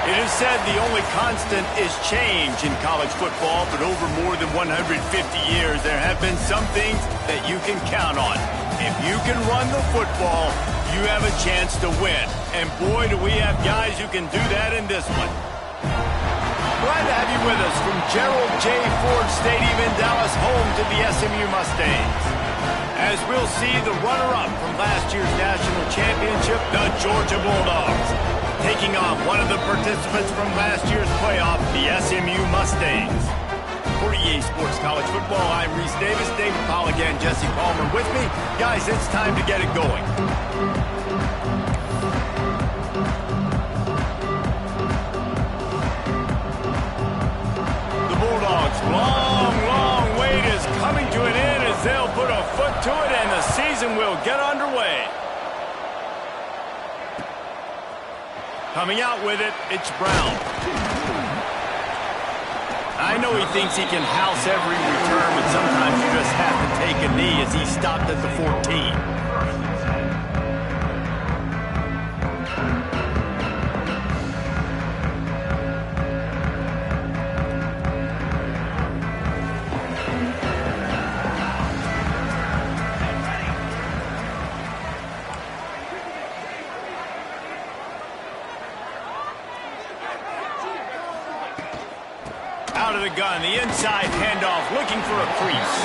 It is said the only constant is change in college football, but over more than 150 years, there have been some things that you can count on. If you can run the football, you have a chance to win. And boy, do we have guys who can do that in this one. Glad to have you with us from Gerald J. Ford Stadium in Dallas, home to the SMU Mustangs. As we'll see the runner-up from last year's national championship, the Georgia Bulldogs, taking on one of the participants from last year's playoff, the SMU Mustangs. For EA Sports College Football, I'm Reese Davis, David Polligan, Jesse Palmer with me. Guys, it's time to get it going. The Bulldogs' long wait is coming to an end as they'll put a foot to it and the season will get underway. Coming out with it, it's Brown. I know he thinks he can house every return, but sometimes you just have to take a knee as he stopped at the 14. Out of the gun, the inside handoff, looking for a crease.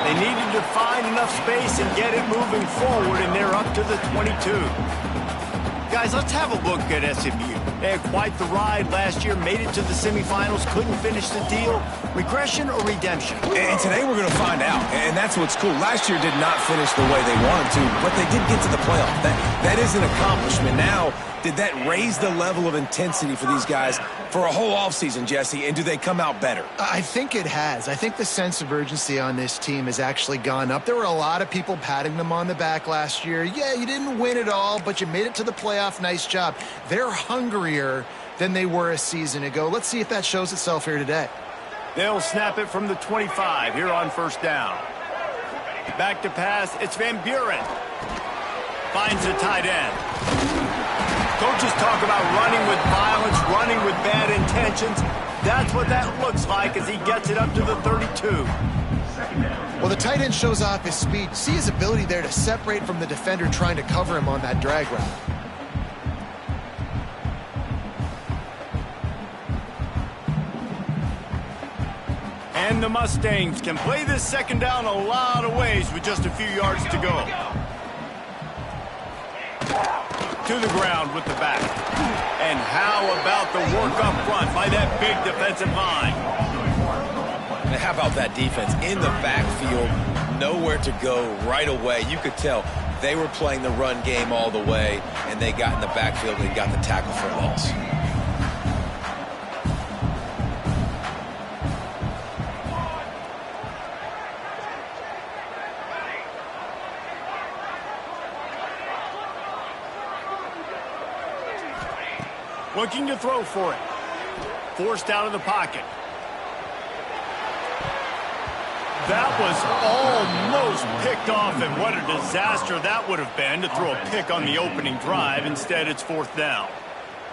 They needed to find enough space and get it moving forward, and they're up to the 22. Guys, let's have a look at SMU. They had quite the ride last year, made it to the semifinals, couldn't finish the deal. Regression or redemption? And today we're going to find out, and that's what's cool. Last year did not finish the way they wanted to, but they did get to the playoff. That is an accomplishment. Now, did that raise the level of intensity for these guys for a whole offseason, Jesse, and do they come out better? I think it has. I think the sense of urgency on this team has actually gone up. There were a lot of people patting them on the back last year. Yeah, you didn't win it all, but you made it to the playoff. Nice job. They're hungrier than they were a season ago. Let's see if that shows itself here today. They'll snap it from the 25 here on first down. Back to pass, it's Van Buren. Finds the tight end. Coaches talk about running with violence, running with bad intentions. That's what that looks like as he gets it up to the 32. Well, the tight end shows off his speed. See his ability there to separate from the defender trying to cover him on that drag route. And the Mustangs can play this second down a lot of ways with just a few yards to go. To the ground with the back. And how about the work up front by that big defensive line? And how about that defense in the backfield, nowhere to go right away. You could tell they were playing the run game all the way, and they got in the backfield and got the tackle for a loss. Looking to throw for it. Forced out of the pocket. That was almost picked off, and what a disaster that would have been to throw a pick on the opening drive. Instead, it's fourth down.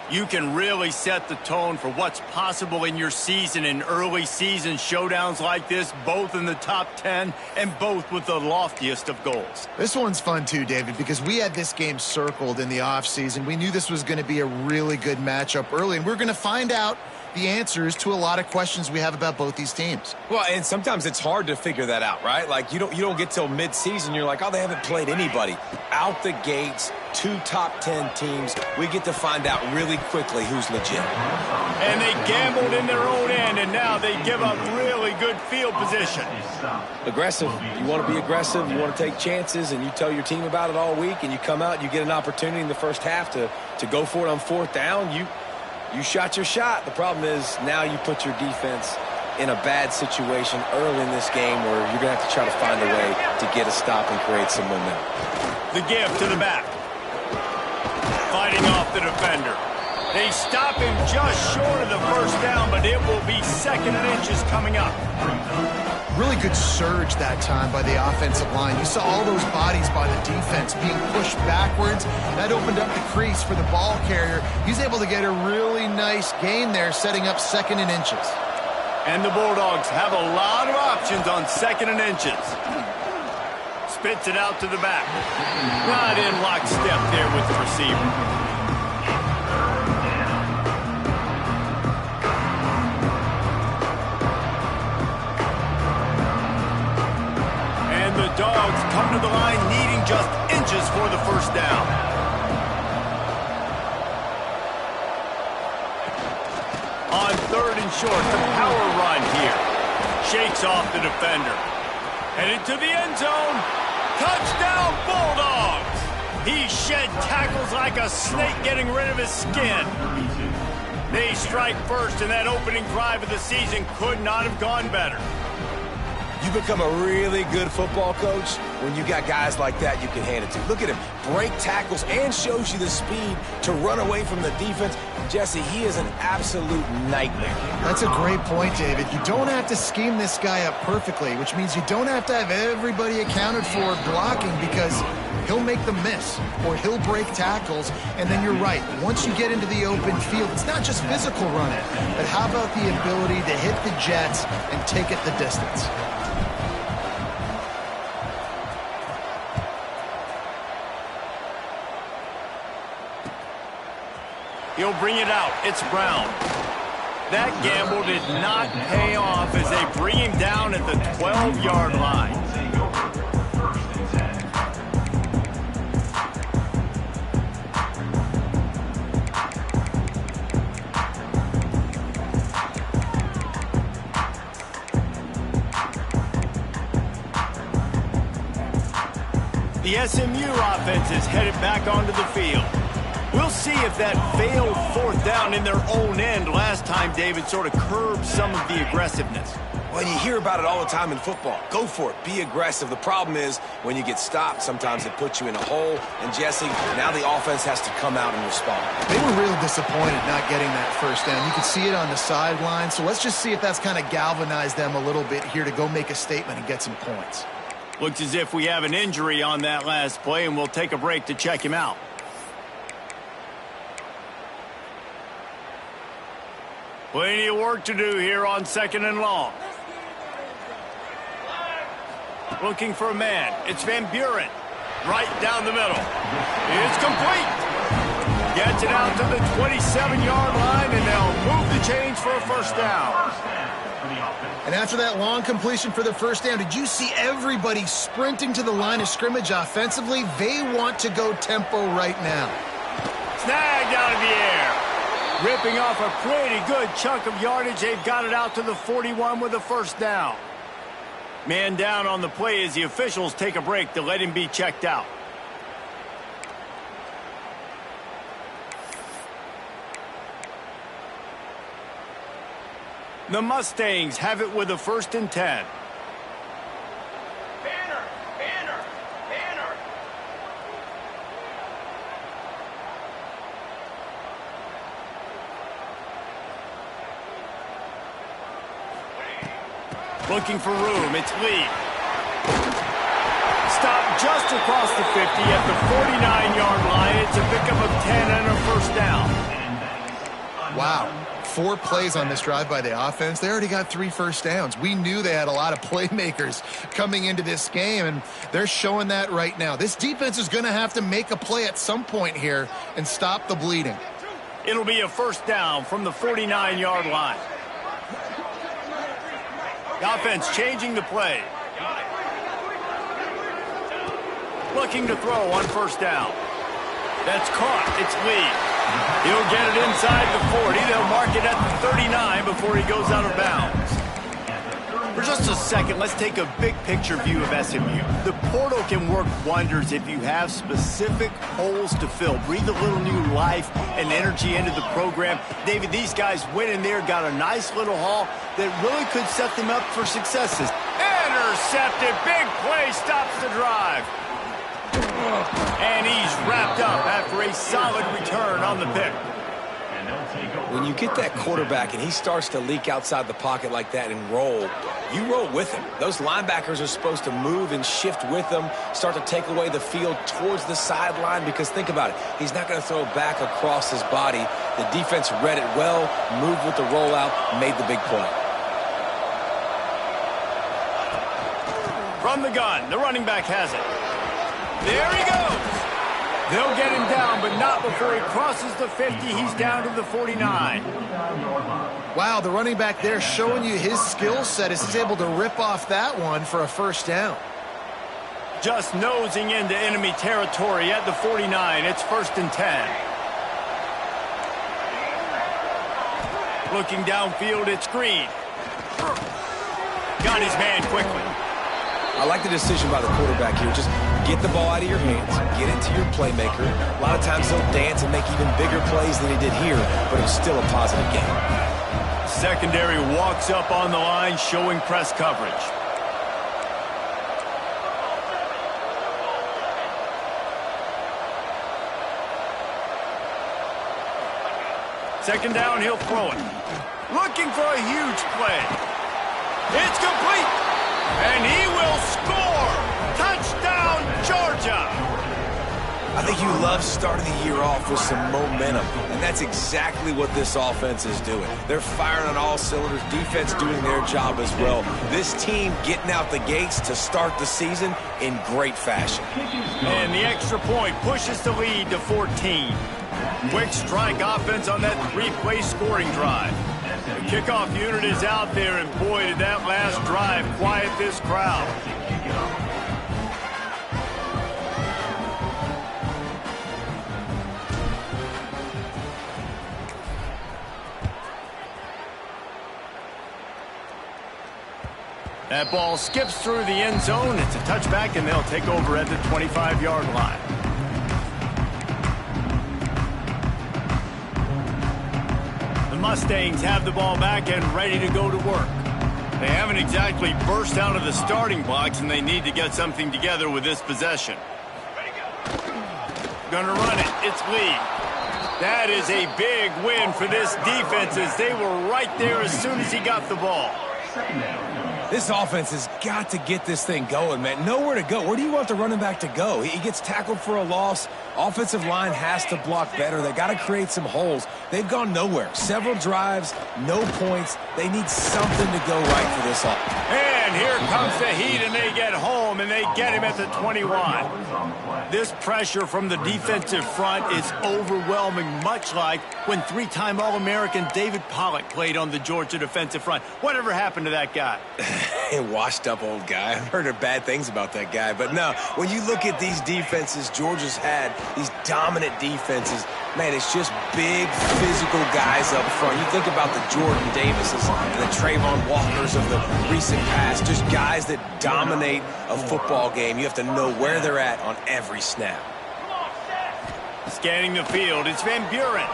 You can really set the tone for what's possible in your season in early season showdowns like this, both in the top 10 and both with the loftiest of goals. This one's fun too, David, because we had this game circled in the offseason. We knew this was going to be a really good matchup early, and we're going to find out the answers to a lot of questions we have about both these teams. Well, and sometimes it's hard to figure that out, right? Like, you don't get till mid-season, you're like, oh, they haven't played anybody. Out the gates, 2 top 10 teams, we get to find out really quickly who's legit. And they gambled in their own end, and now they give up really good field position. Aggressive. You want to be aggressive, you want to take chances, and you tell your team about it all week, and you come out, you get an opportunity in the first half to go for it on fourth down. You shot your shot. The problem is now you put your defense in a bad situation early in this game where you're going to have to try to find a way to get a stop and create some momentum. The give to the back. Fighting off the defender. They stop him just short of the first down, but it will be 2nd and inches coming up. Really good surge that time by the offensive line. You saw all those bodies by the defense being pushed backwards. That opened up the crease for the ball carrier. He's able to get a really nice gain there, setting up 2nd and inches. And the Bulldogs have a lot of options on 2nd and inches. Spits it out to the back. Not in lockstep there with the receiver. Dogs come to the line needing just inches for the first down. On 3rd and short, the power run here. Shakes off the defender. Headed to the end zone. Touchdown, Bulldogs! He shed tackles like a snake getting rid of his skin. They strike first, and that opening drive of the season could not have gone better. You become a really good football coach when you got guys like that you can hand it to. Look at him, break tackles and shows you the speed to run away from the defense. Jesse, he is an absolute nightmare. That's a great point, David. You don't have to scheme this guy up perfectly, which means you don't have to have everybody accounted for blocking, because he'll make them miss or he'll break tackles. And then you're right, once you get into the open field, it's not just physical running, but how about the ability to hit the jets and take it the distance? He'll bring it out. It's Brown. That gamble did not pay off as they bring him down at the 12-yard line. The SMU offense is headed back onto the field. We'll see if that failed 4th down in their own end last time, David, sort of curbed some of the aggressiveness. Well, you hear about it all the time in football. Go for it. Be aggressive. The problem is when you get stopped, sometimes it puts you in a hole. And, Jesse, now the offense has to come out and respond. They were real disappointed not getting that first down. You could see it on the sideline. So let's just see if that's kind of galvanized them a little bit here to go make a statement and get some points. Looks as if we have an injury on that last play, and we'll take a break to check him out. Plenty of work to do here on 2nd and long. Looking for a man. It's Van Buren. Right down the middle. It's complete. Gets it out to the 27-yard line, and they'll move the chains for a first down. And after that long completion for the first down, did you see everybody sprinting to the line of scrimmage offensively? They want to go tempo right now. Snagged out of the air. Ripping off a pretty good chunk of yardage. They've got it out to the 41 with a first down. Man down on the play as the officials take a break to let him be checked out. The Mustangs have it with a 1st and 10. Looking for room. It's Lee. Stopped just across the 50 at the 49-yard line. It's a pickup of 10 and a first down. Wow. 4 plays on this drive by the offense. They already got 3 first downs. We knew they had a lot of playmakers coming into this game, and they're showing that right now. This defense is going to have to make a play at some point here and stop the bleeding. It'll be a first down from the 49-yard line. The offense changing the play. Looking to throw on first down. That's caught. It's Lee. He'll get it inside the 40. They'll mark it at the 39 before he goes out of bounds. For just a second, let's take a big picture view of SMU. The portal can work wonders if you have specific holes to fill. Breathe a little new life and energy into the program. David, these guys went in there, got a nice little haul that really could set them up for successes. Intercepted. Big play stops the drive. And he's wrapped up after a solid return on the pick. When you get that quarterback and he starts to leak outside the pocket like that and roll, you roll with him. Those linebackers are supposed to move and shift with him, start to take away the field towards the sideline, because think about it. He's not going to throw back across his body. The defense read it well, moved with the rollout, made the big play. From the gun, the running back has it. There he goes. They'll get him down, but not before he crosses the 50. He's down to the 49. Wow, the running back there showing you his skill set as he's able to rip off that one for a first down. Just nosing into enemy territory at the 49. It's 1st and 10. Looking downfield, it's Green. Got his man quickly. I like the decision by the quarterback here. Just get the ball out of your hands, get it to your playmaker. A lot of times he'll dance and make even bigger plays than he did here, but it was still a positive game. Secondary walks up on the line, showing press coverage. Second down, he'll throw it. Looking for a huge play. It's complete. And he will score! Touchdown, Georgia! I think you love starting the year off with some momentum, and that's exactly what this offense is doing. They're firing on all cylinders, defense doing their job as well. This team getting out the gates to start the season in great fashion. And the extra point pushes the lead to 14. Quick strike offense on that 3-play scoring drive. The kickoff unit is out there, and boy, did that last drive quiet this crowd. That ball skips through the end zone. It's a touchback, and they'll take over at the 25-yard line. Mustangs have the ball back and ready to go to work. They haven't exactly burst out of the starting blocks, and they need to get something together with this possession. Gonna run it. It's Lee. That is a big win for this defense, as they were right there as soon as he got the ball. This offense has got to get this thing going, man. Nowhere to go. Where do you want the running back to go? He gets tackled for a loss. Offensive line has to block better. They got to create some holes. They've gone nowhere. Several drives, no points. They need something to go right for this offense. And here comes the heat, and they get home, and they get him at the 21. This pressure from the defensive front is overwhelming, much like when 3-time All-American David Pollock played on the Georgia defensive front. Whatever happened to that guy? A washed-up old guy. I've heard bad things about that guy. But no, when you look at these defenses Georgia's had, these dominant defenses, man, it's just big, physical guys up front. You think about the Jordan Davises and the Trayvon Walkers of the recent past, just guys that dominate a football game. You have to know where they're at on every snap. Scanning the field, it's Van Buren.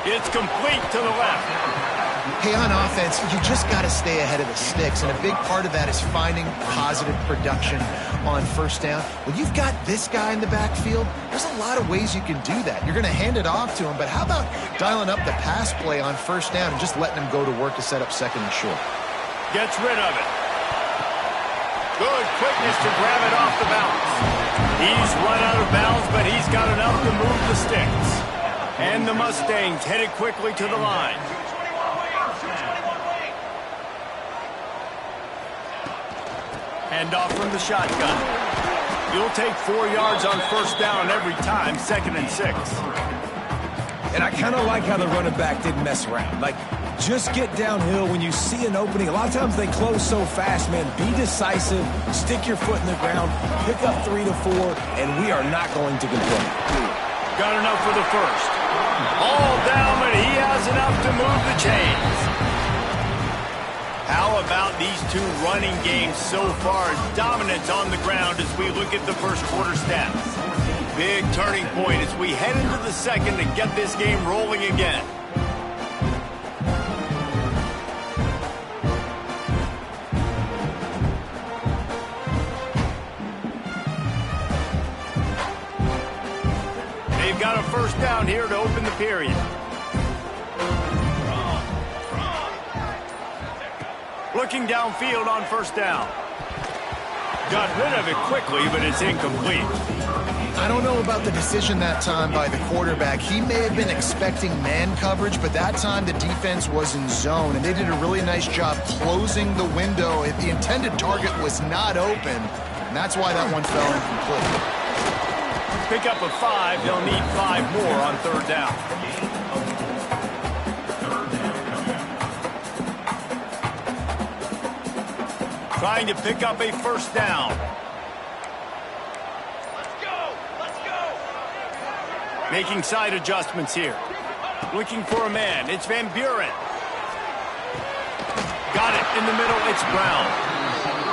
It's complete to the left. Hey, on offense, you just got to stay ahead of the sticks, and a big part of that is finding positive production on first down. When you've got this guy in the backfield, there's a lot of ways you can do that. You're going to hand it off to him, but how about dialing up the pass play on first down and just letting him go to work to set up second and short? Gets rid of it. Good quickness to grab it off the bounce. He's run out of bounds, but he's got enough to move the sticks. And the Mustangs headed quickly to the line. Hand off from the shotgun. You'll take 4 yards on first down every time, 2nd and 6. And I kind of like how the running back didn't mess around. Like, just get downhill when you see an opening. A lot of times they close so fast, man. Be decisive, stick your foot in the ground, pick up 3 to 4, and we are not going to complain. Got enough for the first. All down, but he has enough to move the chains. How about these two running games so far? Dominance on the ground as we look at the first quarter stats. Big turning point as we head into the second to get this game rolling again. They've got a first down here to open the period. Looking downfield on first down. Got rid of it quickly, but it's incomplete. I don't know about the decision that time by the quarterback. He may have been expecting man coverage, but that time the defense was in zone, and they did a really nice job closing the window. If the intended target was not open, and that's why that one fell incomplete. Pick up a 5. They'll need 5 more on third down. Trying to pick up a first down. Making side adjustments here. Looking for a man. It's Van Buren. Got it in the middle. It's Brown.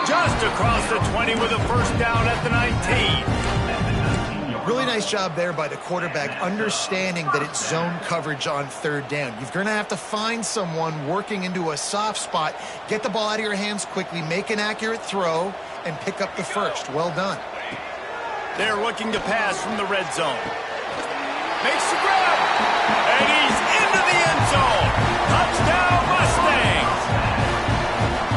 Just across the 20 with a first down at the 19. Really nice job there by the quarterback, understanding that it's zone coverage on third down. You're going to have to find someone working into a soft spot, get the ball out of your hands quickly, make an accurate throw, and pick up the first. Well done. They're looking to pass from the red zone. Makes the grab, and he's into the end zone. Touchdown, Mustangs.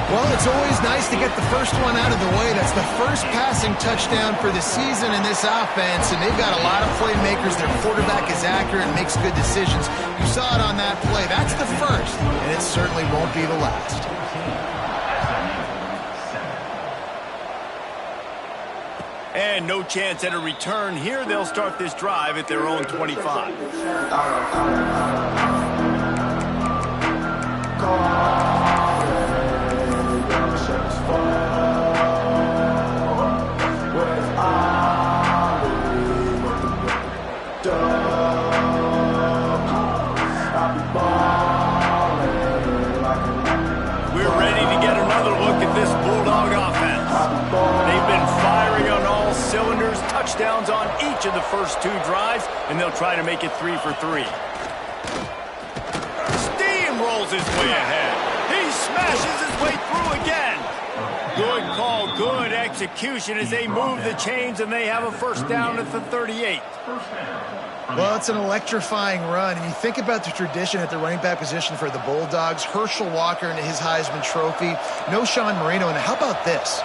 Well, it's always nice to get the first one out of the way. That's the first passing touchdown for the season in this offense, and they've got a lot of playmakers. Their quarterback is accurate and makes good decisions. You saw it on that play. That's the first, and it certainly won't be the last. And no chance at a return here. They'll start this drive at their own 25. We're ready to get another look at this Bulldog offense. They've been firing on all cylinders, touchdowns on each of the first 2 drives, and they'll try to make it 3 for 3. Steamrolls his way ahead. He smashes his way through again. Good call, good execution as they move the chains, and they have a first down at the 38. Well, it's an electrifying run, and you think about the tradition at the running back position for the Bulldogs. Herschel Walker and his Heisman Trophy. No Sean Marino, and how about this?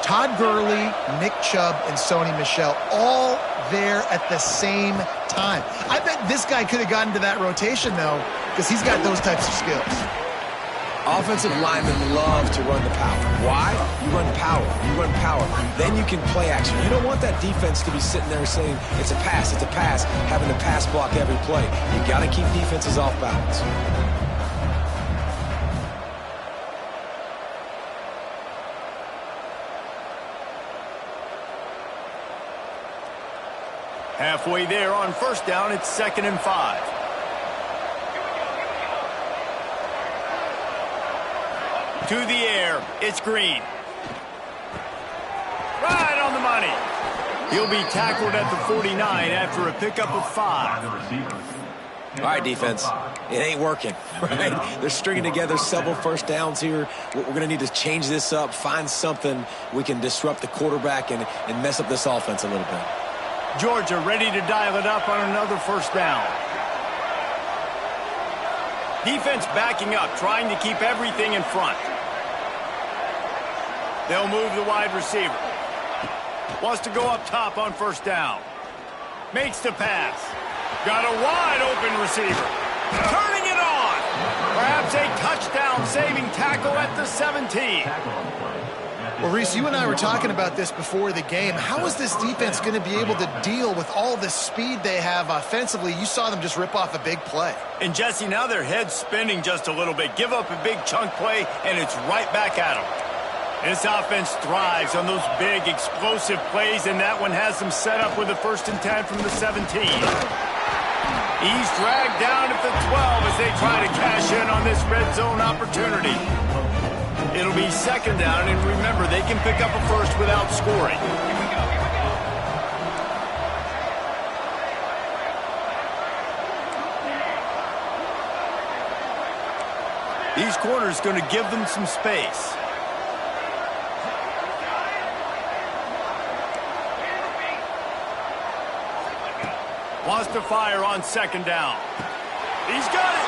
Todd Gurley, Nick Chubb, and Sony Michel all there at the same time. I bet this guy could have gotten to that rotation, though, because he's got those types of skills. Offensive linemen love to run the power. Why? You run power. You run power. Then you can play action. You don't want that defense to be sitting there saying, it's a pass, having to pass block every play. You got to keep defenses off balance. Halfway there on first down, it's 2nd and 5. To the air, it's Green. Right on the money. He'll be tackled at the 49 after a pickup of 5. All right, defense, it ain't working, right? They're stringing together several first downs here. We're going to need to change this up, find something we can disrupt the quarterback and mess up this offense a little bit. Georgia ready to dial it up on another first down. Defense backing up, trying to keep everything in front. They'll move the wide receiver. Wants to go up top on first down. Makes the pass. Got a wide open receiver. Turning it on. Perhaps a touchdown-saving tackle at the 17. Well, Reese, you and I were talking about this before the game. How is this defense going to be able to deal with all the speed they have offensively? You saw them just rip off a big play. And, Jesse, now their head's spinning just a little bit. Give up a big chunk play, and it's right back at them. This offense thrives on those big, explosive plays, and that one has them set up with a 1st and 10 from the 17. He's dragged down at the 12 as they try to cash in on this red zone opportunity. It'll be 2nd down, and remember, they can pick up a first without scoring. These corners going to give them some space. Wants to fire on 2nd down. He's got it.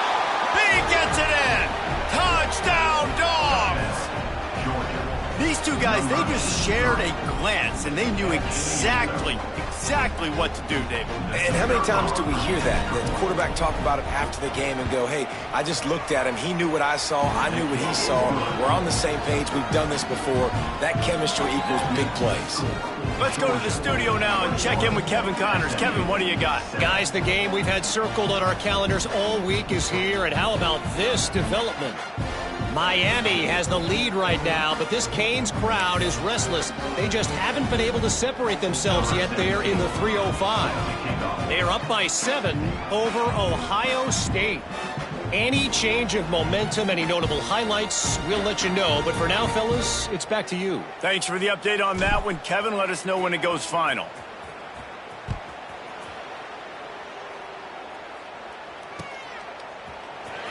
He gets it in. Touchdown, Dogs. guys, they just shared a glance, and they knew exactly what to do, David. And how many times do we hear that? The quarterback talk about it after the game and go, hey, I just looked at him. He knew what I saw. I knew what he saw. We're on the same page. We've done this before. That chemistry equals big plays. Let's go to the studio now and check in with Kevin Connors. Kevin, what do you got? Guys, the game we've had circled on our calendars all week is here, and how about this development? Miami has the lead right now, but this Canes crowd is restless. They just haven't been able to separate themselves yet there in the 305. They are up by 7 over Ohio State. Any change of momentum, any notable highlights, we'll let you know. But for now, fellas, it's back to you. Thanks for the update on that one, Kevin. Let us know when it goes final.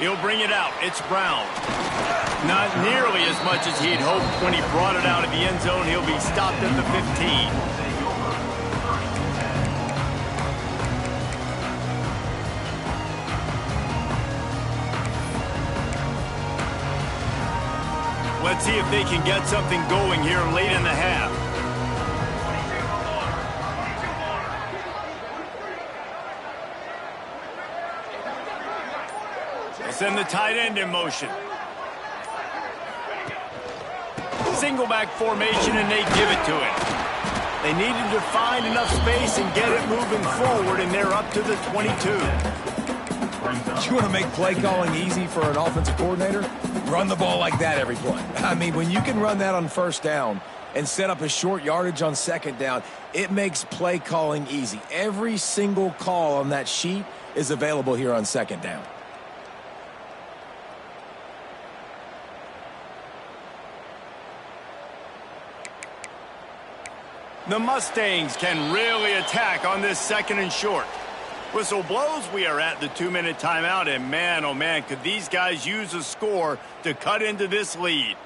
He'll bring it out. It's Brown. Not nearly as much as he'd hoped when he brought it out of the end zone. He'll be stopped at the 15. Let's see if they can get something going here late in the half. Send the tight end in motion. Single back formation, and they give it to him. They needed to find enough space and get it moving forward, and they're up to the 22. You want to make play calling easy for an offensive coordinator? Run the ball like that every play. I mean, when you can run that on first down and set up a short yardage on second down, it makes play calling easy. Every single call on that sheet is available here on second down. The Mustangs can really attack on this second and short. Whistle blows, we are at the 2-minute timeout, and man, oh man, could these guys use a score to cut into this lead.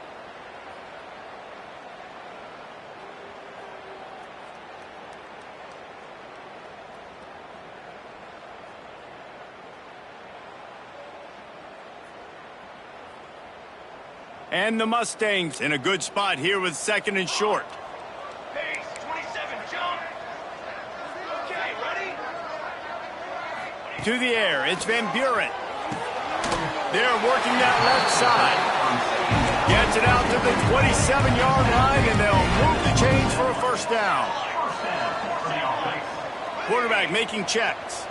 And the Mustangs in a good spot here with second and short. To the air, it's Van Buren. They're working that left side. Gets it out to the 27-yard line, and they'll move the chains for a first down. Quarterback making checks.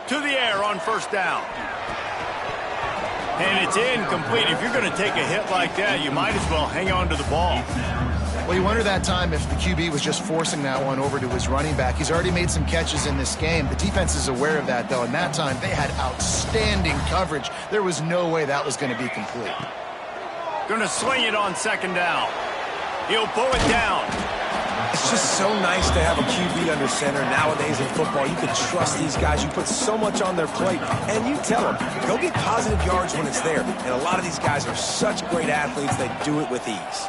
To the air on first down. And it's incomplete. If you're going to take a hit like that, you might as well hang on to the ball. Well, you wonder that time if the QB was just forcing that one over to his running back. He's already made some catches in this game. The defense is aware of that, though, and that time they had outstanding coverage. There was no way that was going to be complete. Going to swing it on second down. He'll pull it down. It's just so nice to have a QB under center nowadays in football. You can trust these guys. You put so much on their plate, and you tell them, go get positive yards when it's there. And a lot of these guys are such great athletes, they do it with ease.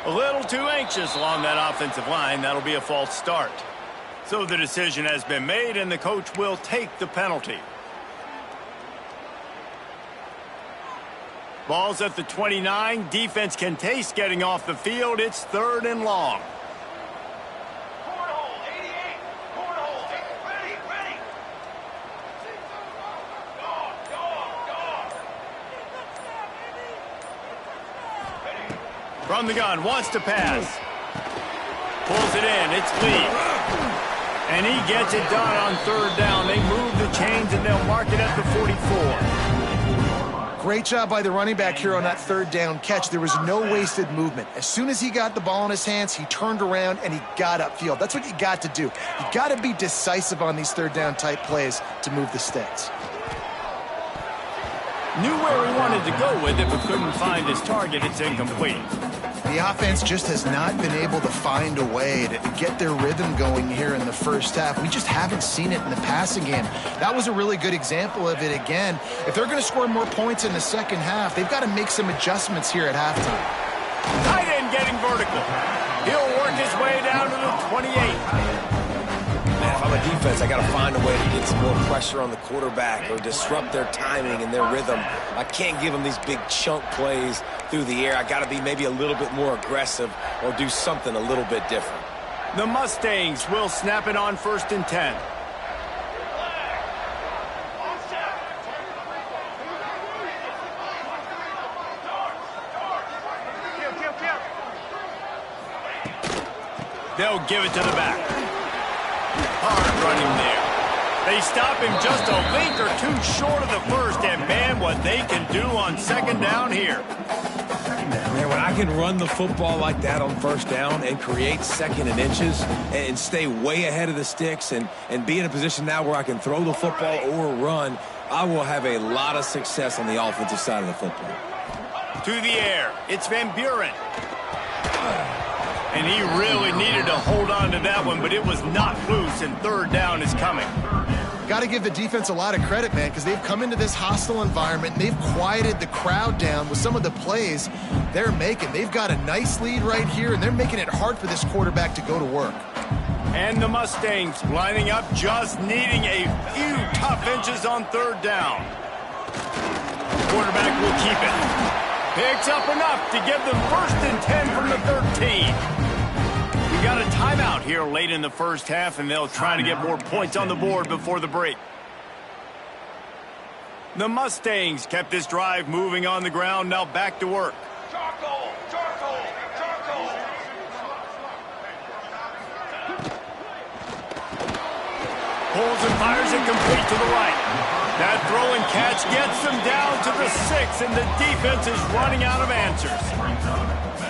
A little too anxious along that offensive line. That'll be a false start. So the decision has been made, and the coach will take the penalty. Ball's at the 29. Defense can taste getting off the field. It's 3rd and long. From the gun, wants to pass. Pulls it in, it's Lee. And he gets it done on 3rd down. They move the chains, and they'll mark it at the 44. Great job by the running back here on that 3rd down catch. There was no wasted movement. As soon as he got the ball in his hands, he turned around and he got upfield. That's what you got to do. You got to be decisive on these 3rd down type plays to move the sticks. Knew where he wanted to go with it, but couldn't find his target. It's incomplete. The offense just has not been able to find a way to get their rhythm going here in the first half. We just haven't seen it in the passing game. That was a really good example of it again. If they're going to score more points in the second half, they've got to make some adjustments here at halftime. Tight end getting vertical. He'll work his way down to the 28. Man, if I'm a defense, I got to find a way to get some more pressure on the quarterback or disrupt their timing and their rhythm. I can't give them these big chunk plays through the air. I got to be maybe a little bit more aggressive or do something a little bit different. The Mustangs will snap it on 1st and 10. They'll give it to the back. Hard running there. They stop him just a link or two short of the first, and man, what they can do on 2nd down here. Man, when I can run the football like that on 1st down and create 2nd and inches and stay way ahead of the sticks and be in a position now where I can throw the football or run, I will have a lot of success on the offensive side of the football. To the air, it's Van Buren. And he really needed to hold on to that one, but it was knocked loose, and 3rd down is coming. Got to give the defense a lot of credit, man, because they've come into this hostile environment, and they've quieted the crowd down with some of the plays they're making. They've got a nice lead right here, and they're making it hard for this quarterback to go to work. And the Mustangs lining up, just needing a few tough inches on 3rd down. Quarterback will keep it. Picks up enough to give them 1st and 10 from the 13. We got a timeout here late in the 1st half, and they'll try to get more points on the board before the break. The Mustangs kept this drive moving on the ground, now back to work. Charcoal! Charcoal! Charcoal! Pulls and fires it complete to the right. That throw and catch gets them down to the 6, and the defense is running out of answers.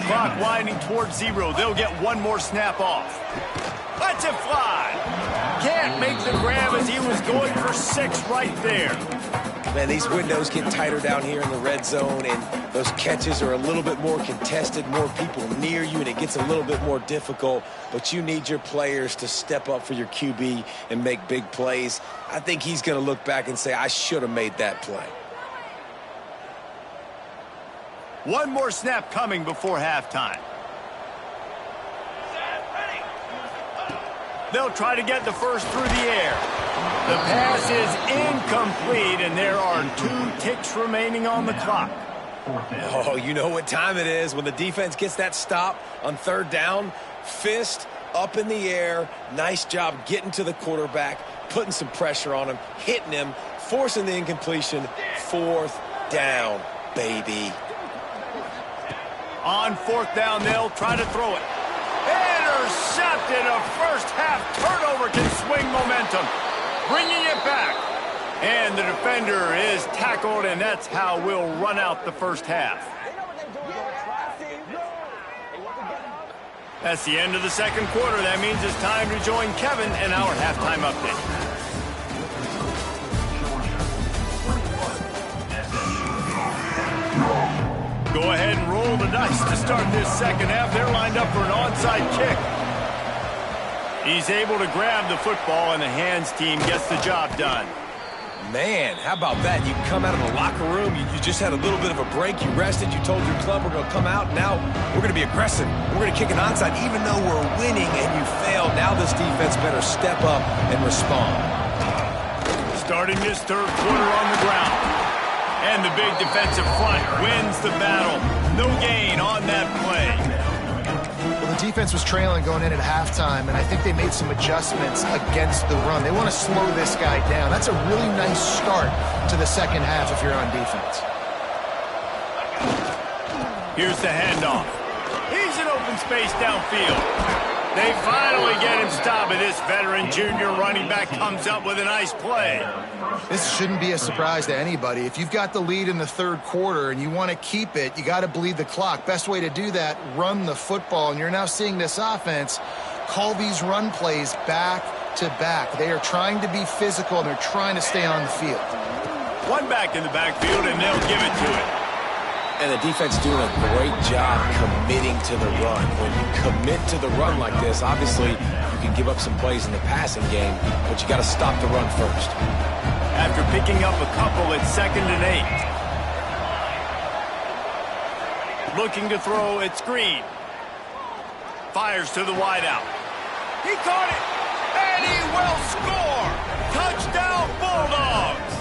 Clock winding towards 0. They'll get one more snap off. Lets it fly. Can't make the grab as he was going for 6 right there. Man, these windows get tighter down here in the red zone, and those catches are a little bit more contested, more people near you, and it gets a little bit more difficult. But you need your players to step up for your QB and make big plays. I think he's going to look back and say, I should have made that play. One more snap coming before halftime. They'll try to get the first through the air. The pass is incomplete, and there are 2 ticks remaining on the clock. Oh, you know what time it is when the defense gets that stop on 3rd down. Fist up in the air. Nice job getting to the quarterback, putting some pressure on him, hitting him, forcing the incompletion. 4th down, baby. On 4th down, they'll try to throw it. Intercepted. A 1st half turnover can swing momentum. Bringing it back. And the defender is tackled, and that's how we'll run out the 1st half. That's the end of the 2nd quarter. That means it's time to join Kevin in our halftime update. Go ahead and roll the dice to start this 2nd half. They're lined up for an onside kick. He's able to grab the football, and the hands team gets the job done. Man, how about that? You come out of the locker room, you just had a little bit of a break, you rested, you told your club we're going to come out, and now we're going to be aggressive. We're going to kick an onside even though we're winning and you failed. Now this defense better step up and respond. Starting this 3rd quarter on the ground. And the big defensive front wins the battle. No gain on that play. Well, the defense was trailing going in at halftime, and I think they made some adjustments against the run. They want to slow this guy down. That's a really nice start to the 2nd half if you're on defense. Here's the handoff. He's in open space downfield. They finally get him stopped, and this veteran junior running back comes up with a nice play. This shouldn't be a surprise to anybody. If you've got the lead in the 3rd quarter and you want to keep it, you got to bleed the clock. Best way to do that, run the football. And you're now seeing this offense call these run plays back to back. They are trying to be physical, and they're trying to stay on the field. One back in the backfield, and they'll give it to it. And the defense doing a great job committing to the run. When you commit to the run like this, obviously you can give up some plays in the passing game, but you got to stop the run first. After picking up a couple, it's 2nd and 8. Looking to throw, it's Green. Fires to the wideout. He caught it. And he will score! Touchdown, Bulldogs!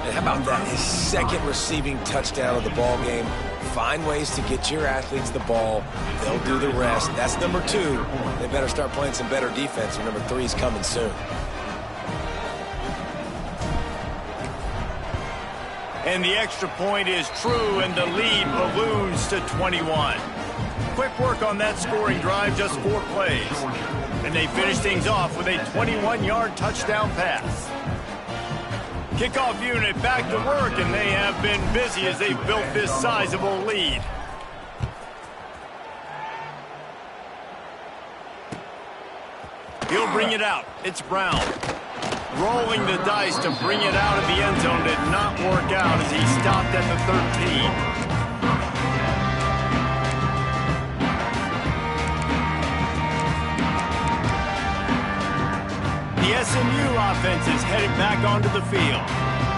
And how about that? His second receiving touchdown of the ball game. Find ways to get your athletes the ball. They'll do the rest. That's number 2. They better start playing some better defense, or number 3 is coming soon. And the extra point is true, and the lead balloons to 21. Quick work on that scoring drive, just 4 plays. And they finish things off with a 21-yard touchdown pass. Kickoff unit back to work, and they have been busy as they've built this sizable lead. He'll bring it out. It's Brown. Rolling the dice to bring it out of the end zone did not work out as he stopped at the 13. The SMU offense is headed back onto the field.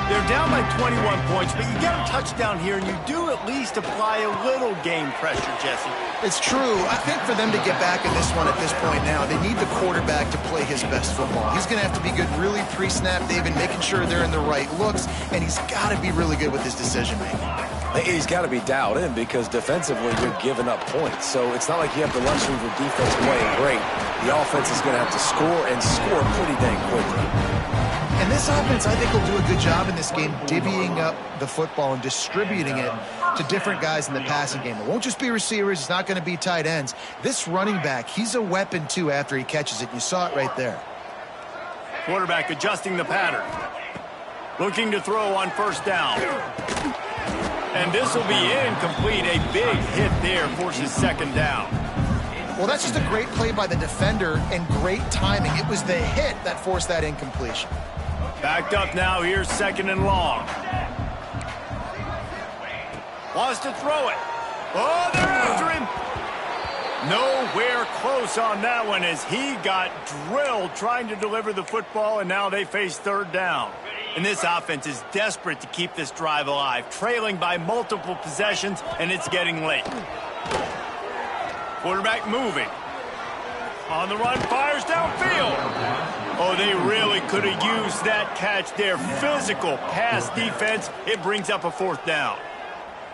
They're down by 21 points, but you get a touchdown here, and you do at least apply a little game pressure, Jesse. It's true. I think for them to get back in this one at this point now, they need the quarterback to play his best football. He's going to have to be good really pre-snap, David, making sure they're in the right looks, and he's got to be really good with his decision-making. He's got to be dialed in because defensively you're giving up points. So it's not like you have the luxury of your defense playing great. The offense is going to have to score and score pretty dang quickly. And this offense, I think, will do a good job in this game divvying up the football and distributing it to different guys in the passing game. It won't just be receivers. It's not going to be tight ends. This running back, he's a weapon, too, after he catches it. You saw it right there. Quarterback adjusting the pattern. Looking to throw on first down. And this will be incomplete. A big hit there forces second down. Well, that's just a great play by the defender and great timing. It was the hit that forced that incompletion. Backed up now. Here's second and long. Wants to throw it. Oh, they're after him. Nowhere close on that one as he got drilled trying to deliver the football, and now they face third down. And this offense is desperate to keep this drive alive, trailing by multiple possessions, and it's getting late. Quarterback moving. On the run, fires downfield. Oh, they really could have used that catch there. Physical pass defense. It brings up a fourth down.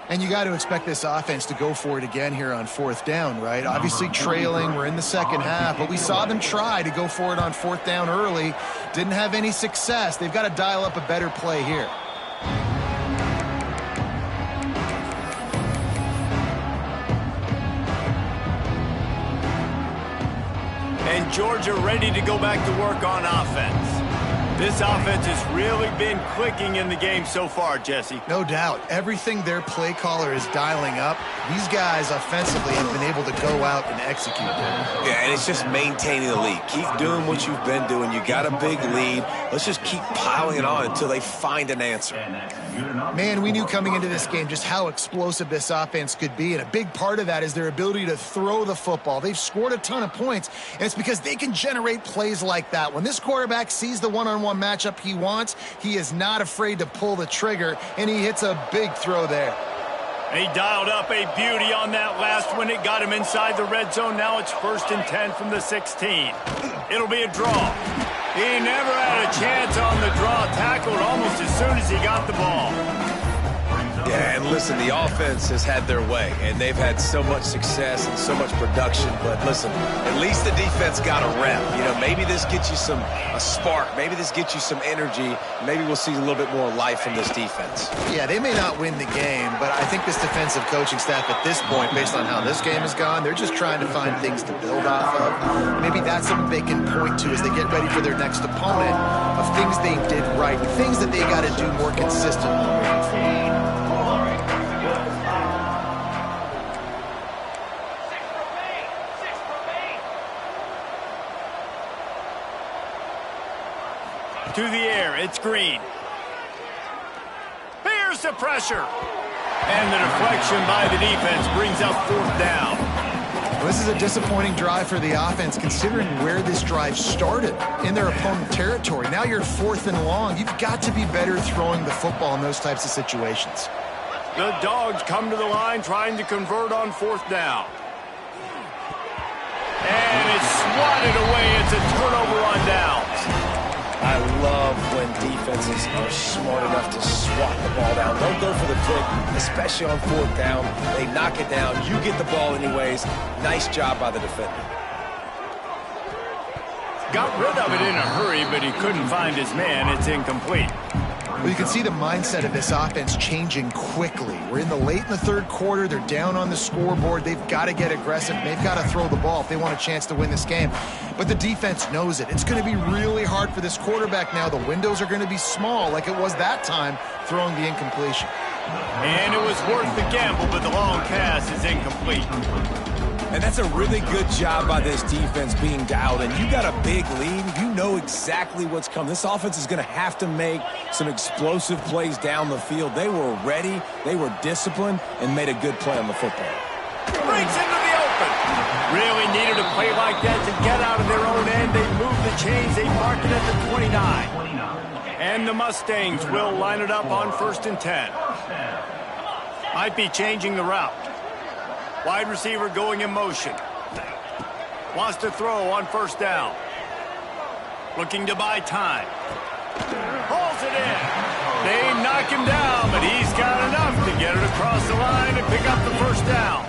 And you got to expect this offense to go for it again here on fourth down, right? Obviously trailing, we're in the second half, but we saw them try to go for it on fourth down early. Didn't have any success. They've got to dial up a better play here. And Georgia ready to go back to work on offense. This offense has really been clicking in the game so far, Jesse. No doubt. Everything their play caller is dialing up, these guys offensively have been able to go out and execute. Yeah, and it's just maintaining the lead. Keep doing what you've been doing. You got a big lead. Let's just keep piling it on until they find an answer. Man, we knew coming into this game just how explosive this offense could be, and a big part of that is their ability to throw the football. They've scored a ton of points, and it's because they can generate plays like that. When this quarterback sees the one-on-one matchup he wants, he is not afraid to pull the trigger, and he hits a big throw there. He dialed up a beauty on that last one. It got him inside the red zone. Now it's 1st and 10 from the 16. It'll be a draw. He never had a chance on the draw. Tackled almost as soon as he got the ball. Yeah, and listen, the offense has had their way, and they've had so much success and so much production. But listen, at least the defense got a rep. You know, maybe this gets you a spark. Maybe this gets you some energy. Maybe we'll see a little bit more life from this defense. Yeah, they may not win the game, but I think this defensive coaching staff at this point, based on how this game has gone, they're just trying to find things to build off of. Maybe that's something they can point to as they get ready for their next opponent of things they did right, things that they got to do more consistently moving forward. To the air, it's Green. Here's the pressure. And the deflection by the defense brings up 4th down. Well, this is a disappointing drive for the offense, considering where this drive started, in their opponent territory. Now you're 4th and long. You've got to be better throwing the football in those types of situations. The Dogs come to the line trying to convert on 4th down. And it's swatted away. It's a turnover on downs. I love when defenses are smart enough to swat the ball down. Don't go for the pick, especially on 4th down. They knock it down. You get the ball anyways. Nice job by the defender. Got rid of it in a hurry, but he couldn't find his man. It's incomplete. Well, you can see the mindset of this offense changing quickly. We're in the 3rd quarter. They're down on the scoreboard. They've got to get aggressive. They've got to throw the ball if they want a chance to win this game. But the defense knows it. It's going to be really hard for this quarterback now. The windows are going to be small like it was that time throwing the incompletion. And it was worth the gamble, but the long pass is incomplete. And that's a really good job by this defense being dialed in. You got a big lead. You know exactly what's coming. This offense is going to have to make some explosive plays down the field. They were ready, they were disciplined, and made a good play on the football. Breaks into the open. Really needed a play like that to get out of their own end. They moved the chains. They marked it at the 29. And the Mustangs will line it up on 1st and 10. Might be changing the route. Wide receiver going in motion. Wants to throw on 1st down. Looking to buy time. Hauls it in. They knock him down, but he's got enough to get it across the line and pick up the 1st down.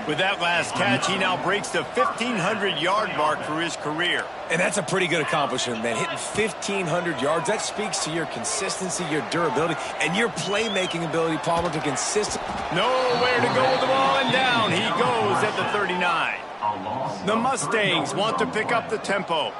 With that last catch, he now breaks the 1,500-yard mark for his career. And that's a pretty good accomplishment, man. Hitting 1,500 yards, that speaks to your consistency, your durability, and your playmaking ability, Palmer, to consistent. Nowhere to go with the ball, and down he goes at the 39. The Mustangs want to pick up the tempo.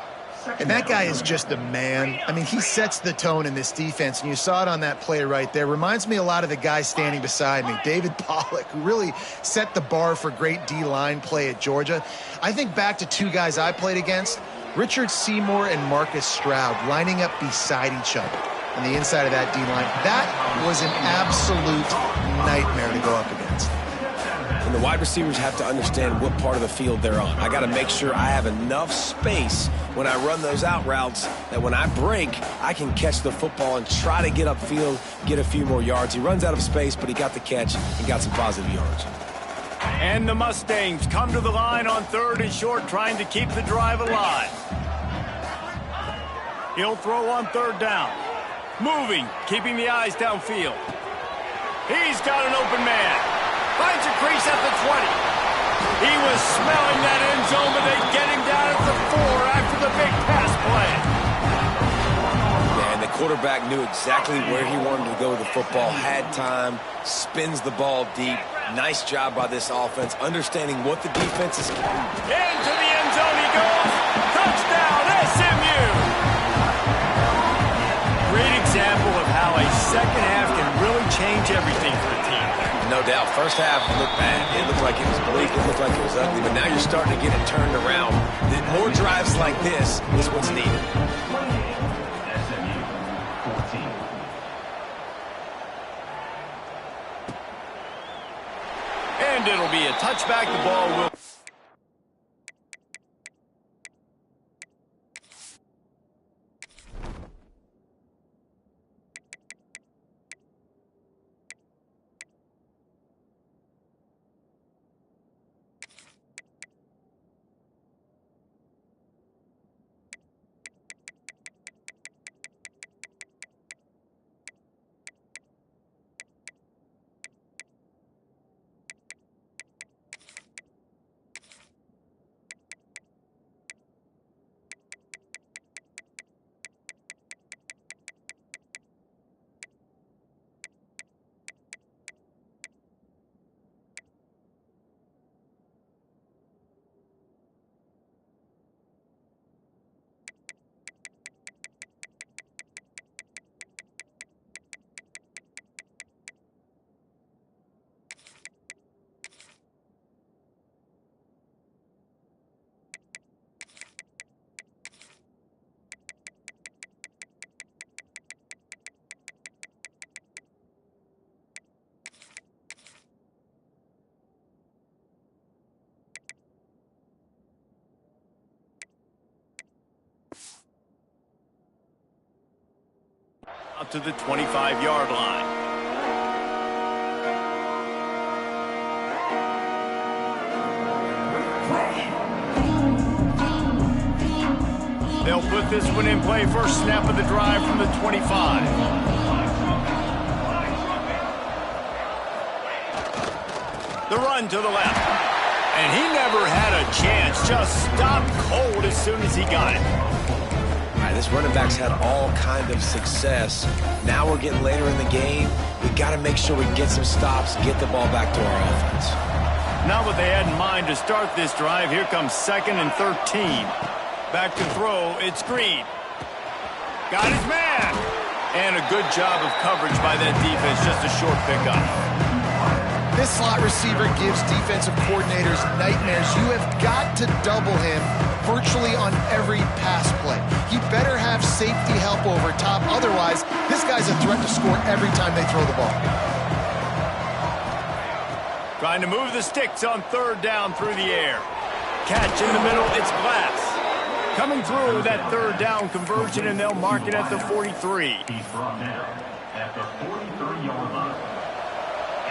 And that guy is just a man. I mean, he sets the tone in this defense, and you saw it on that play right there. Reminds me a lot of the guy standing beside me, David Pollock, who really set the bar for great D-line play at Georgia. I think back to 2 guys I played against, Richard Seymour and Marcus Stroud, lining up beside each other on the inside of that D-line. That was an absolute nightmare to go up against. And the wide receivers have to understand what part of the field they're on. I got to make sure I have enough space when I run those out routes that when I break, I can catch the football and try to get upfield, get a few more yards. He runs out of space, but he got the catch and got some positive yards. And the Mustangs come to the line on 3rd and short, trying to keep the drive alive. He'll throw on 3rd down. Moving, keeping the eyes downfield. He's got an open man. Finds a crease at the 20. He was smelling that end zone, but they get him down at the 4 after the big pass play. And the quarterback knew exactly where he wanted to go with the football, had time, spins the ball deep. Nice job by this offense, understanding what the defense is. Into the end zone he goes. Touchdown, SMU. Great example of how a second half can really change everything for a team. No doubt. First half looked bad. It looked like it was bleak. It looked like it was ugly. But now you're starting to get it turned around. More drives like this is what's needed. And it'll be a touchback. The ball will... Out to the 25-yard line. They'll put this one in play. First snap of the drive from the 25. The run to the left. And he never had a chance. Just stopped cold as soon as he got it. All right, this running back's had all kind of success. Now we're getting later in the game. We got to make sure we get some stops, get the ball back to our offense. Not what they had in mind to start this drive. Here comes 2nd and 13. Back to throw. It's Green. Got his man. And a good job of coverage by that defense. Just a short pickup. This slot receiver gives defensive coordinators nightmares. You have got to double him virtually on every pass play. He better have safety help over top. Otherwise, this guy's a threat to score every time they throw the ball. Trying to move the sticks on 3rd down through the air. Catch in the middle. It's Glass. Coming through that 3rd down conversion, and they'll mark it at the 43. He's brought down at the 43-yard line.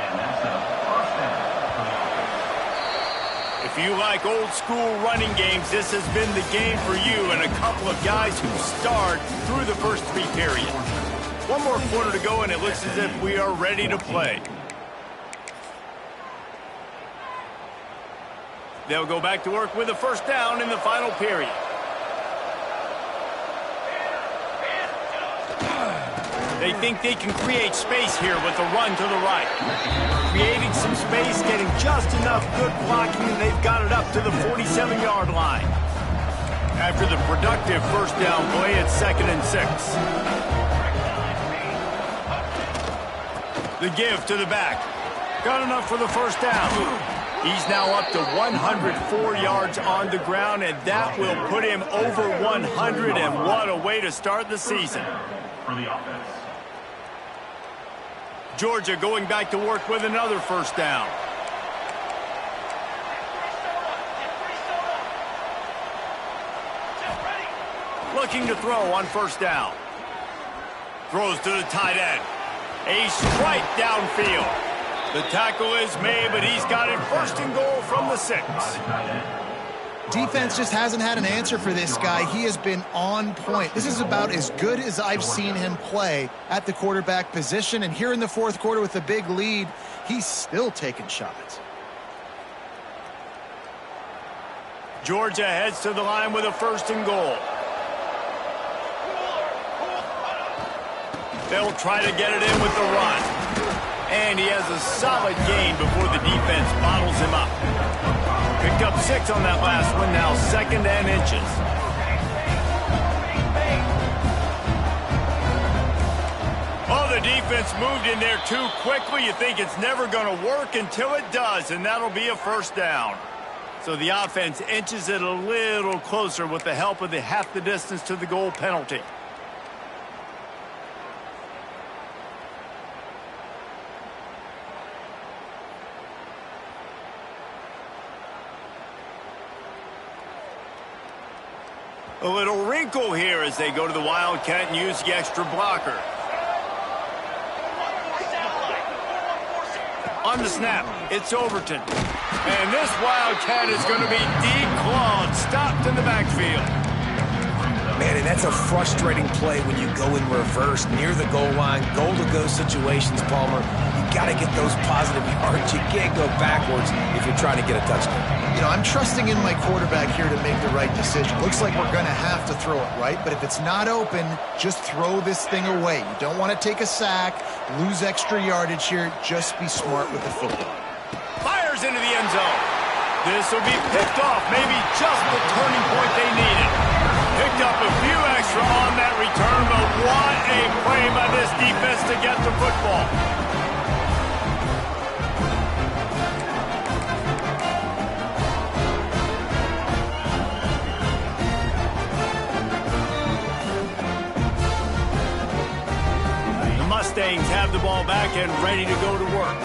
And that's a first down for the offense. If you like old school running games, this has been the game for you and a couple of guys who start through the first 3 periods. One more quarter to go, and it looks as if we are ready to play. They'll go back to work with a first down in the final period. They think they can create space here with the run to the right. Creating some space, getting just enough good blocking, and they've got it up to the 47-yard line. After the productive first down play, it's 2nd and 6. The give to the back. Got enough for the first down. He's now up to 104 yards on the ground, and that will put him over 100, and what a way to start the season. For the offense. Georgia going back to work with another first down. Looking to throw on first down. Throws to the tight end. A strike downfield. The tackle is made, but he's got it 1st and goal from the 6. Defense just hasn't had an answer for this guy. He has been on point. This is about as good as I've seen him play at the quarterback position. And here in the 4th quarter with a big lead, he's still taking shots. Georgia heads to the line with a 1st and goal. They'll try to get it in with the run. And he has a solid gain before the defense bottles him up. Picked up 6 on that last one, now 2nd and inches. Oh, the defense moved in there too quickly. You think it's never going to work until it does, and that'll be a first down. So the offense inches it a little closer with the help of the half the distance to the goal penalty. A little wrinkle here as they go to the Wildcat and use the extra blocker. On the snap, it's Overton. And this Wildcat is going to be declawed, stopped in the backfield. Man, and that's a frustrating play when you go in reverse near the goal line, goal-to-go situations, Palmer. You got to get those positive yards. You can't go backwards if you're trying to get a touchdown. You know, I'm trusting in my quarterback here to make the right decision. Looks like we're going to have to throw it, right? But if it's not open, just throw this thing away. You don't want to take a sack, lose extra yardage here. Just be smart with the football. Fires into the end zone. This will be picked off, maybe just the turning point they needed. Picked up a few extra on that return, but what a play by this defense to get the football. The Mustangs have the ball back and ready to go to work.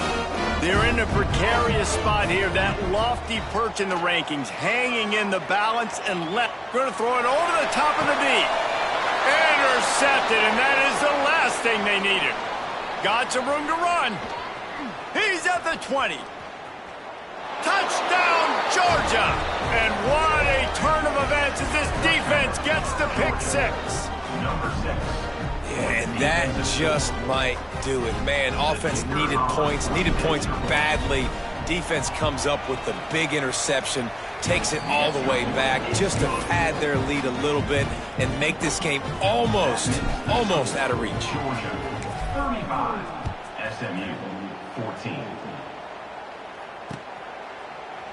They're in a precarious spot here. That lofty perch in the rankings, hanging in the balance and left. Going to throw it over the top of the deep. Intercepted, and that is the last thing they needed. Got some room to run. He's at the 20. Touchdown, Georgia. And what a turn of offense as this defense gets the pick six. Number 6. Yeah, and that just might do it. Man, offense needed points badly. Defense comes up with the big interception, takes it all the way back just to pad their lead a little bit and make this game almost out of reach. Georgia 35. SMU 14.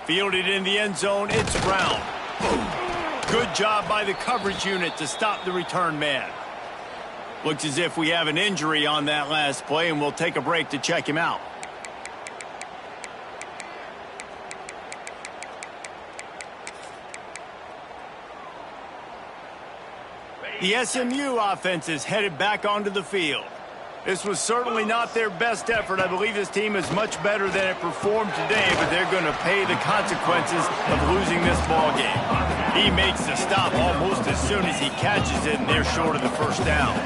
Fielded in the end zone, it's Brown. Boom. Good job by the coverage unit to stop the return man. Looks as if we have an injury on that last play, and we'll take a break to check him out. The SMU offense is headed back onto the field. This was certainly not their best effort. I believe this team is much better than it performed today, but they're going to pay the consequences of losing this ball game. He makes the stop almost as soon as he catches it, and they're short of the first down.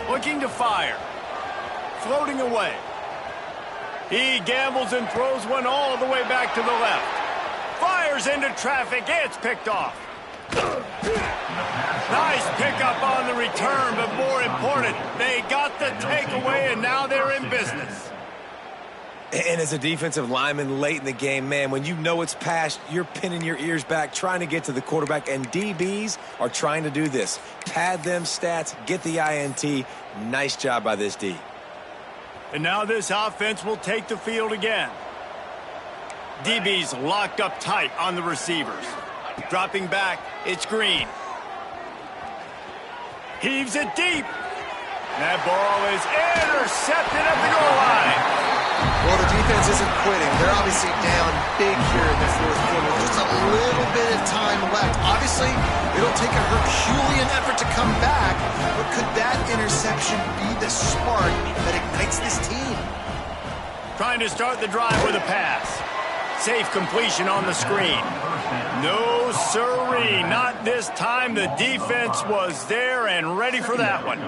Looking to fire. Floating away. He gambles and throws one all the way back to the left. Fires into traffic. It's picked off. Nice pickup on the return, but more important, they got the takeaway, and now they're in business. And as a defensive lineman late in the game, man, when you know it's past, you're pinning your ears back, trying to get to the quarterback, and DBs are trying to do this. Pad them stats, get the INT. Nice job by this D. And now this offense will take the field again. DB's locked up tight on the receivers. Dropping back, it's Green. Heaves it deep. That ball is intercepted at the goal line. Well, the defense isn't quitting. They're obviously down big here in the fourth quarter. Just a little bit of time left. Obviously, it'll take a Herculean effort to come back, but could that interception be the spark that ignites this team? Trying to start the drive with a pass. Safe completion on the screen. No siree, not this time. The defense was there and ready for that one.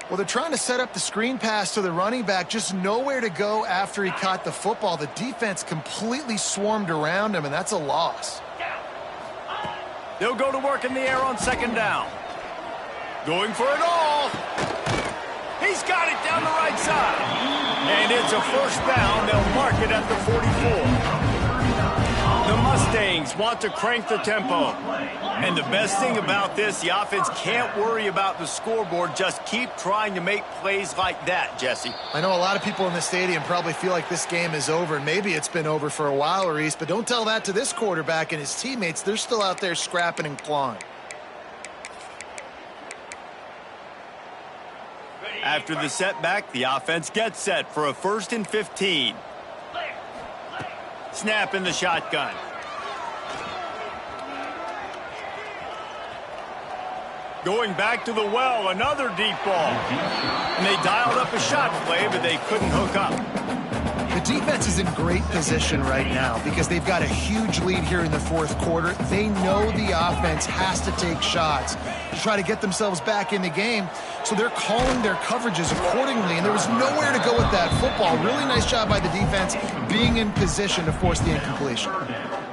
Well, they're trying to set up the screen pass to the running back, just nowhere to go after he caught the football. The defense completely swarmed around him, and that's a loss. They'll go to work in the air on second down. Going for it all. He's got it down the right side. And it's a first down. They'll mark it at the 44. The Mustangs want to crank the tempo. And the best thing about this, the offense can't worry about the scoreboard. Just keep trying to make plays like that, Jesse. I know a lot of people in the stadium probably feel like this game is over, and maybe it's been over for a while, Reese, but don't tell that to this quarterback and his teammates. They're still out there scrapping and clawing. After the setback, the offense gets set for a 1st and 15. Snap in the shotgun. Going back to the well, another deep ball. And they dialed up a shot play, but they couldn't hook up. The defense is in great position right now because they've got a huge lead here in the fourth quarter. They know the offense has to take shots to try to get themselves back in the game, so they're calling their coverages accordingly, and there was nowhere to go with that football. Really nice job by the defense being in position to force the incompletion.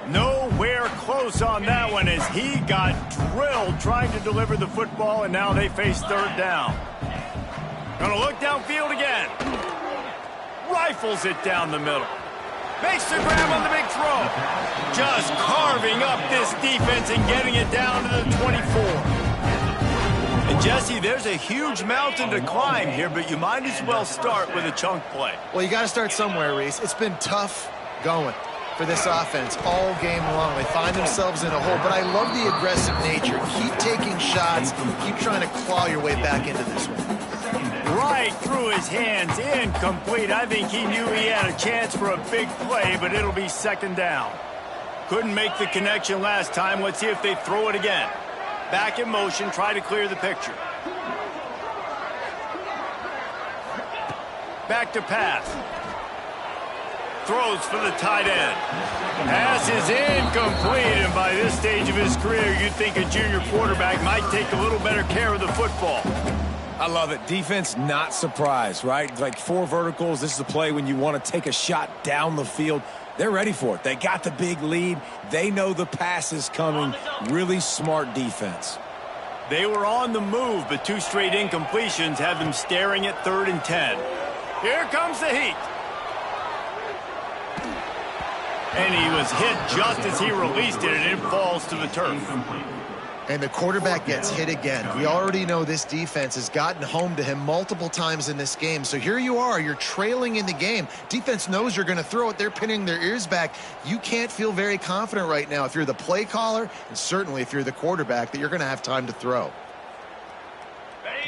Nowhere close on that one as he got drilled trying to deliver the football, and now they face third down. Gonna look downfield again. Rifles it down the middle. Makes the grab on the big throw. Just carving up this defense and getting it down to the 24. And Jesse, there's a huge mountain to climb here, but you might as well start with a chunk play. Well, you got to start somewhere, Reese. It's been tough going for this offense all game long. They find themselves in a hole, but I love the aggressive nature. Keep taking shots. Keep trying to claw your way back into this one. Right through his hands, incomplete. I think he knew he had a chance for a big play, but it'll be second down. Couldn't make the connection last time. Let's see if they throw it again. Back in motion, try to clear the picture. Back to pass. Throws for the tight end. Pass is incomplete, and by this stage of his career, you'd think a junior quarterback might take a little better care of the football. I love it. Defense not surprised, right? Like 4 verticals. This is a play when you want to take a shot down the field. They're ready for it. They got the big lead. They know the pass is coming. Really smart defense. They were on the move, but 2 straight incompletions have them staring at 3rd and 10. Here comes the heat. And he was hit just as he released it, and it falls to the turf. And the quarterback gets hit again. We already know this defense has gotten home to him multiple times in this game. So here you are. You're trailing in the game. Defense knows you're going to throw it. They're pinning their ears back. You can't feel very confident right now if you're the play caller, and certainly if you're the quarterback, that you're going to have time to throw.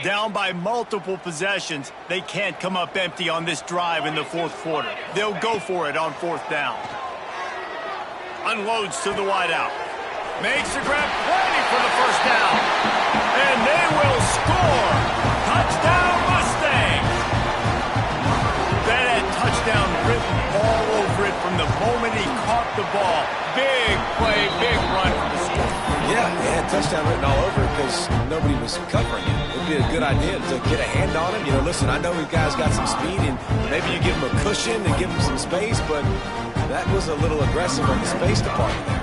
Down by multiple possessions, they can't come up empty on this drive in the 4th quarter. They'll go for it on 4th down. Unloads to the wideout. Makes the grab, ready for the 1st down. And they will score. Touchdown Mustangs. That had touchdown written all over it from the moment he caught the ball. Big play, big run for the score. Yeah, they had touchdown written all over it because nobody was covering him. It would be a good idea to get a hand on him. You know, listen, I know you guys got some speed, and maybe you give him a cushion and give him some space, but that was a little aggressive on the space department there.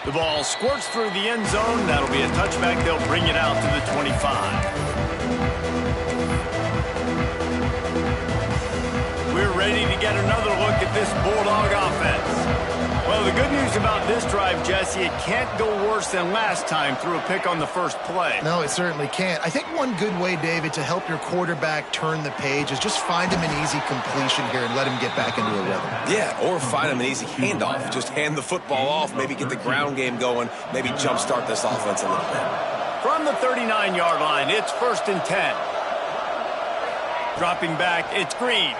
The ball squirts through the end zone. That'll be a touchback. They'll bring it out to the 25. We're ready to get another look at this Bulldog offense. Well, the good news about this drive, Jesse, it can't go worse than last time through a pick on the first play. No, it certainly can't. I think one good way, David, to help your quarterback turn the page is just find him an easy completion here and let him get back into a rhythm. Yeah, or find him an easy handoff. Just hand the football off, maybe get the ground game going, maybe jumpstart this offense a little bit. From the 39-yard line, it's 1st and 10. Dropping back, it's Green.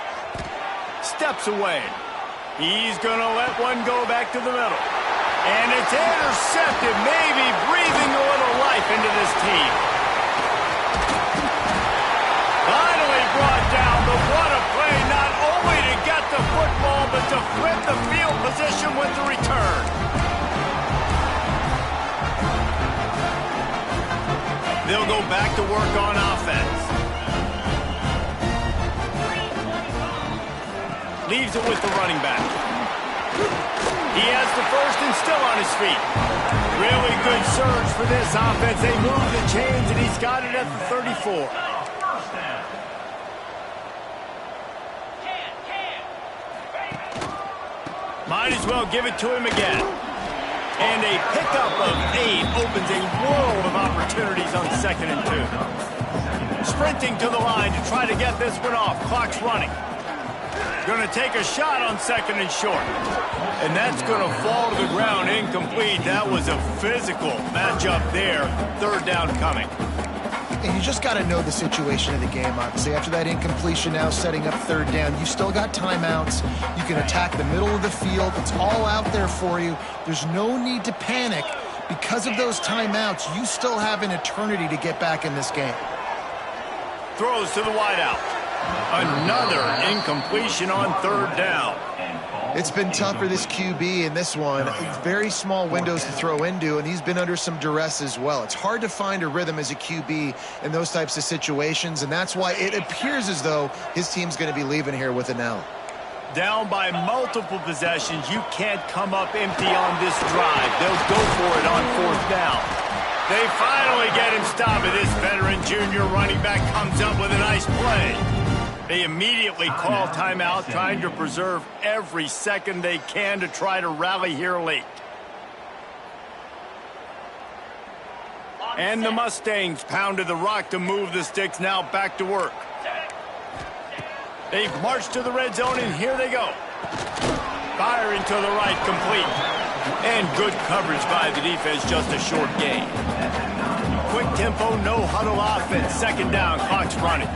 Steps away. He's going to let one go back to the middle. And it's intercepted, maybe breathing a little life into this team. Finally brought down, but what a play, not only to get the football, but to flip the field position with the return. They'll go back to work on offense. Leaves it with the running back. He has the 1st and still on his feet. Really good surge for this offense. They move the chains, and he's got it at the 34. Might as well give it to him again. And a pickup of 8 opens a world of opportunities on 2nd and 2. Sprinting to the line to try to get this one off. Clock's running. Going to take a shot on 2nd and short. And that's going to fall to the ground incomplete. That was a physical matchup there. 3rd down coming. And you just got to know the situation of the game, obviously. After that incompletion now setting up 3rd down, you still got timeouts. You can attack the middle of the field. It's all out there for you. There's no need to panic. Because of those timeouts, you still have an eternity to get back in this game. Throws to the wideout. Another incompletion on 3rd down. It's been tough for this QB in this one. Very small windows to throw into, and he's been under some duress as well. It's hard to find a rhythm as a QB in those types of situations, and that's why it appears as though his team's going to be leaving here with an L. Down by multiple possessions, you can't come up empty on this drive. They'll go for it on 4th down. They finally get him stopped, and this veteran junior running back comes up with a nice play. They immediately call timeout, trying to preserve every second they can to try to rally here late. And the Mustangs pounded the rock to move the sticks, now back to work. They've marched to the red zone, and here they go. Firing to the right, complete. And good coverage by the defense, just a short gain. Quick tempo, no huddle offense. 2nd down, clock's running.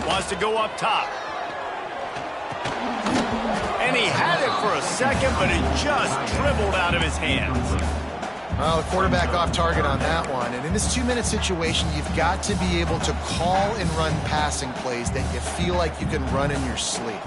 Wants to go up top. And he had it for a second, but it just dribbled out of his hands. Well, the quarterback off target on that one. And in this 2-minute situation, you've got to be able to call and run passing plays that you feel like you can run in your sleep.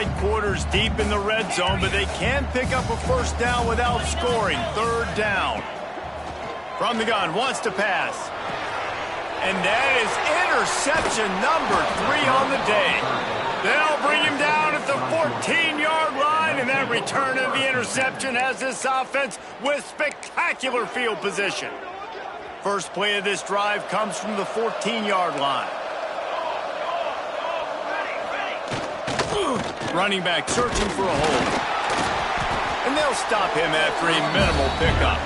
tight quarters deep in the red zone, but they can pick up a first down without scoring. Third down. From the gun, wants to pass. And that is interception number 3 on the day. They'll bring him down at the 14-yard line, and that return of the interception has this offense with spectacular field position. First play of this drive comes from the 14-yard line. Running back searching for a hole. And they'll stop him after a minimal pickup.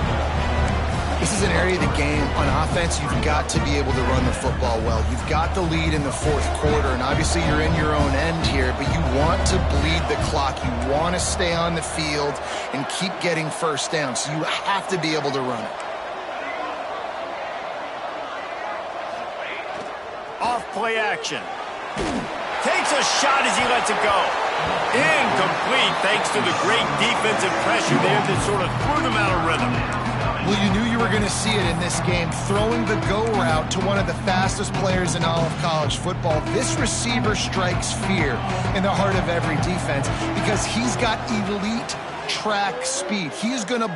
This is an area of the game on offense you've got to be able to run the football well. You've got the lead in the fourth quarter, and obviously you're in your own end here, but you want to bleed the clock. You want to stay on the field and keep getting first down, so you have to be able to run it. Off play action. Takes a shot as he lets it go. Incomplete thanks to the great defensive pressure there that sort of threw them out of rhythm. Well, you knew you were going to see it in this game. Throwing the go route to one of the fastest players in all of college football. This receiver strikes fear in the heart of every defense because he's got elite track speed. He's going to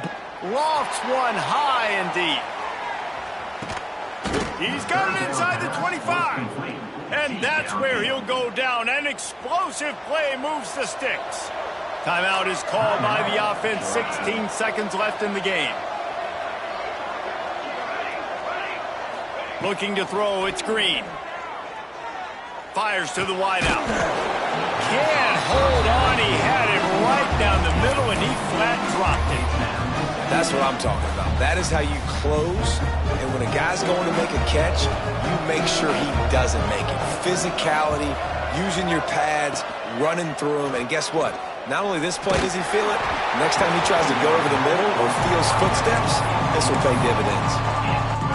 lofts one high and deep. He's got it inside the 25. And that's where he'll go down. An explosive play moves the sticks. Timeout is called by the offense. 16 seconds left in the game. Looking to throw, it's Green. Fires to the wideout. Can't hold on. He had it right down the middle, and he flat dropped it. That's what I'm talking about. That is how you close. And when a guy's going to make a catch, you make sure he doesn't make it. Physicality, using your pads, running through them. And guess what? Not only this play does he feel it, next time he tries to go over the middle or feels footsteps, this will pay dividends.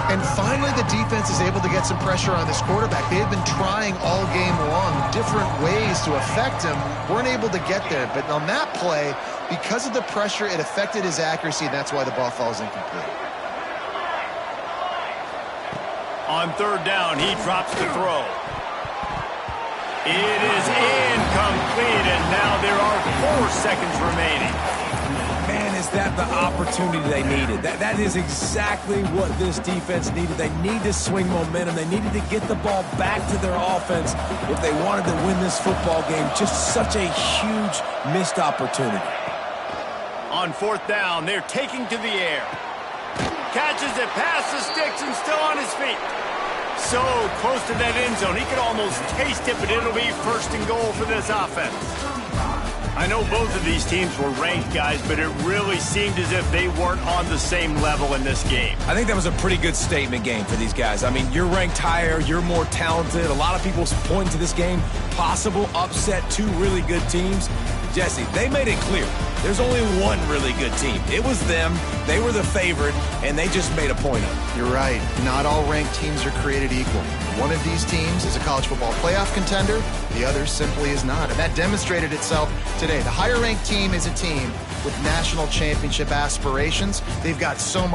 And finally, the defense is able to get some pressure on this quarterback. They've been trying all game long different ways to affect him. Weren't able to get there. But on that play, because of the pressure, it affected his accuracy, and that's why the ball falls incomplete. On third down, he drops the throw. It is incomplete, and now there are 4 seconds remaining. Man, is that the opportunity they needed. That is exactly what this defense needed. They need to swing momentum. They needed to get the ball back to their offense if they wanted to win this football game. Just such a huge missed opportunity. On fourth down, they're taking to the air. Catches it past the sticks and still on his feet. So close to that end zone, he could almost taste it, but it'll be first and goal for this offense. I know both of these teams were ranked, guys, but it really seemed as if they weren't on the same level in this game. I think that was a pretty good statement game for these guys. I mean, you're ranked higher, you're more talented. A lot of people point to this game, possible upset, 2 really good teams. Jesse, they made it clear. There's only one really good team. It was them. They were the favorite, and they just made a point of it. You're right. Not all ranked teams are created equal. One of these teams is a college football playoff contender. The other simply is not. And that demonstrated itself today. The higher ranked team is a team with national championship aspirations. They've got so much